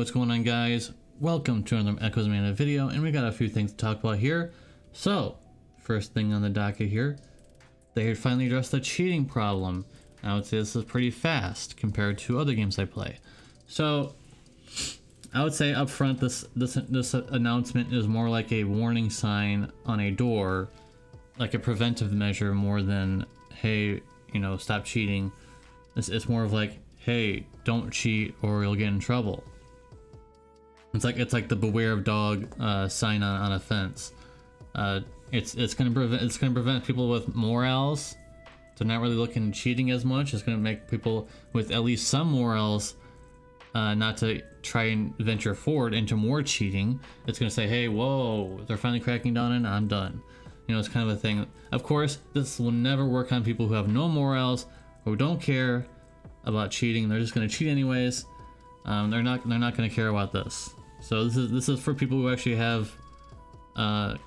what's going on, guys? Welcome to another Echoes Mana video, and we got a few things to talk about here. So, first thing on the docket here, they finally addressed the cheating problem. I would say this is pretty fast compared to other games I play. So, I would say up front, this announcement is more like a warning sign on a door, like a preventive measure more than, hey, you know, stop cheating. It's more of like, hey, don't cheat or you'll get in trouble. It's like the beware of dog sign on a fence. It's gonna prevent people with morals. They're not really looking at cheating as much. It's gonna make people with at least some morals not to try and venture forward into more cheating. It's gonna say, hey, whoa, they're finally cracking down and I'm done. You know, it's kind of a thing. Of course, this will never work on people who have no morals, who don't care about cheating. They're just gonna cheat anyways. They're not gonna care about this. So this is for people who actually have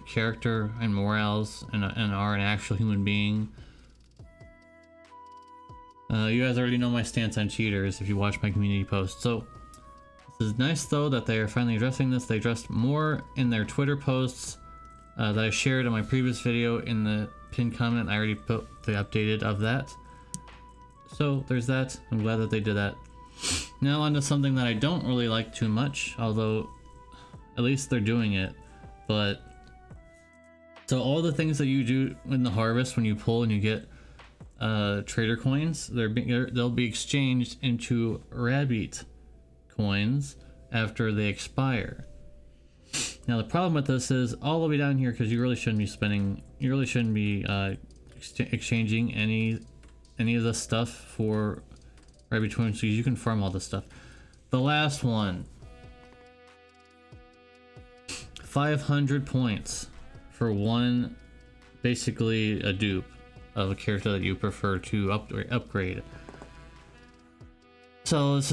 character and morals and are an actual human being. You guys already know my stance on cheaters if you watch my community posts. So this is nice though that they are finally addressing this. They addressed more in their Twitter posts that I shared in my previous video in the pinned comment. I already put the updated of that. So there's that. I'm glad that they did that. Now onto something that I don't really like too much, although at least they're doing it. But so all the things that you do in the harvest when you pull and you get trader coins, they'll be exchanged into Rabite coins after they expire. Now the problem with this is all the way down here, because you really shouldn't be exchanging any of this stuff for Rabite coins, so you can farm all this stuff. The last one, 500 points for one, basically a dupe of a character that you prefer to upgrade. So this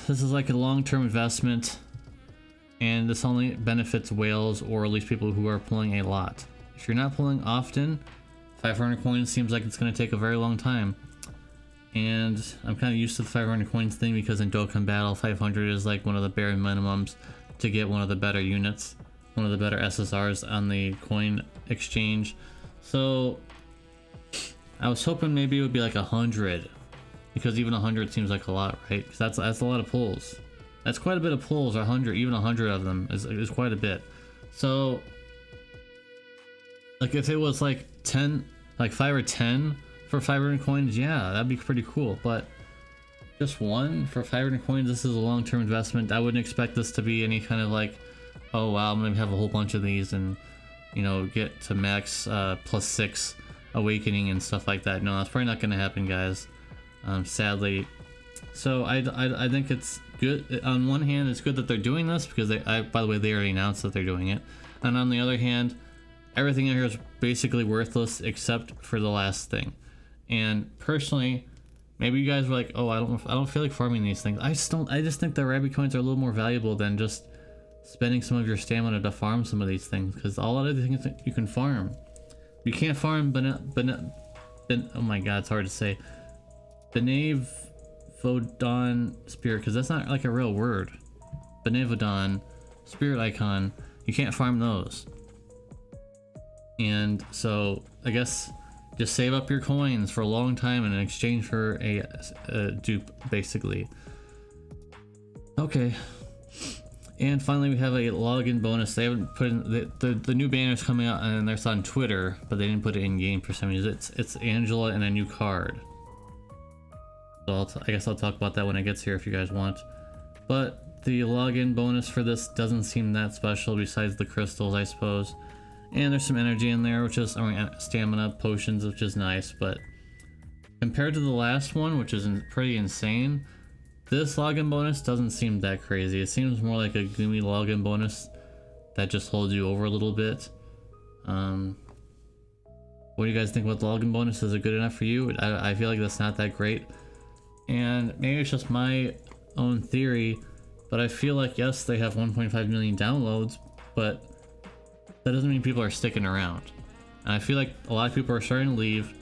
is like a long-term investment, and this only benefits whales, or at least people who are pulling a lot. If you're not pulling often, 500 coins seems like it's going to take a very long time. And I'm kind of used to the 500 coins thing because in Dokkan Battle, 500 is like one of the bare minimums to get one of the better units, one of the better SSRs on the coin exchange. So I was hoping maybe it would be like 100, because even 100 seems like a lot, right? Because that's a lot of pulls. That's quite a bit of pulls. 100, even 100 of them is quite a bit. So like if it was like 10, like 5 or 10 for 500 coins, yeah, that'd be pretty cool. But just one for 500 coins, this is a long-term investment. I wouldn't expect this to be any kind of like, oh wow, I'm gonna have a whole bunch of these and, you know, get to max +6 awakening and stuff like that. No, that's probably not gonna happen, guys, sadly. So I think it's good. On one hand, it's good that they're doing this, because by the way, they already announced that they're doing it. And on the other hand, everything in here is basically worthless except for the last thing. And personally, maybe you guys were like, oh, I don't feel like farming these things. I just think the Rabite coins are a little more valuable than just spending some of your stamina to farm some of these things, because all other things you can farm. You can't farm oh my god, it's hard to say. Benevodon spirit, because that's not like a real word. Benevodon spirit icon, you can't farm those. And so I guess just save up your coins for a long time in exchange for a dupe, basically. Okay. And finally, we have a login bonus. They haven't put in the new banner's coming out, and it's on Twitter, but they didn't put it in game for some reason. It's Angela and a new card. So I guess I'll talk about that when it gets here if you guys want. But the login bonus for this doesn't seem that special, besides the crystals, I suppose. And there's some energy in there, which is, I mean, stamina potions, which is nice. But compared to the last one, which is pretty insane, this login bonus doesn't seem that crazy. It seems more like a gloomy login bonus that just holds you over a little bit. What do you guys think about the login bonus? Is it good enough for you? I feel like that's not that great. And maybe it's just my own theory, but I feel like, yes, they have 1.5 million downloads, but that doesn't mean people are sticking around. And I feel like a lot of people are starting to leave.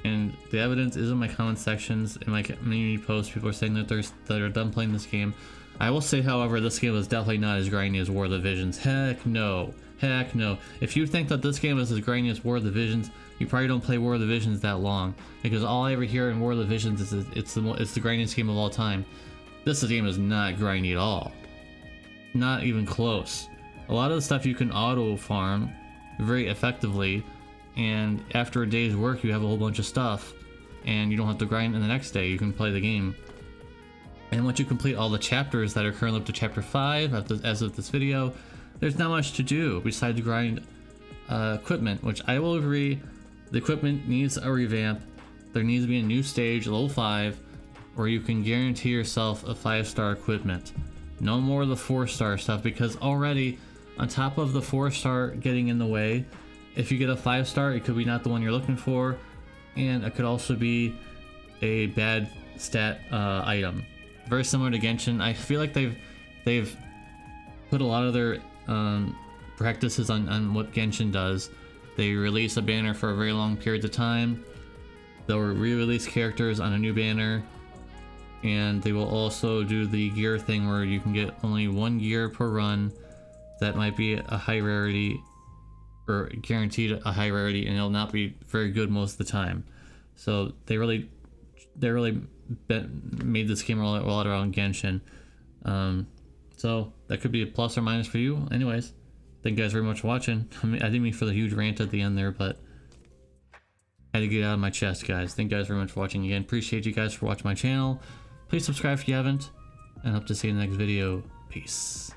And the evidence is in my comment sections, in my community posts. People are saying that they're done playing this game. I will say, however, this game is definitely not as grindy as War of the Visions. Heck no. Heck no. If you think that this game is as grindy as War of the Visions, you probably don't play War of the Visions that long. Because all I ever hear in War of the Visions is it's the grindiest game of all time. This game is not grindy at all. Not even close. A lot of the stuff you can auto farm very effectively, and after a day's work you have a whole bunch of stuff, and you don't have to grind in the next day. You can play the game. And once you complete all the chapters that are currently up to chapter 5 as of this video, there's not much to do besides grind equipment, which I will agree, the equipment needs a revamp. There needs to be a new stage, level 5, where you can guarantee yourself a 5-star equipment. No more of the 4-star stuff, because already, on top of the 4-star getting in the way, if you get a 5-star, it could be not the one you're looking for, and it could also be a bad stat item. Very similar to Genshin. I feel like they've put a lot of their practices on what Genshin does. They release a banner for a very long period of time. They'll re-release characters on a new banner, and they will also do the gear thing where you can get only 1 gear per run. That might be a high rarity, or guaranteed a high rarity, and it'll not be very good most of the time. So they really made this game roll out around Genshin. So that could be a plus or minus for you. Anyways, thank you guys very much for watching. I didn't mean for the huge rant at the end there, but I had to get it out of my chest, guys. Thank you guys very much for watching again. Appreciate you guys for watching my channel. Please subscribe if you haven't, and hope to see you in the next video. Peace.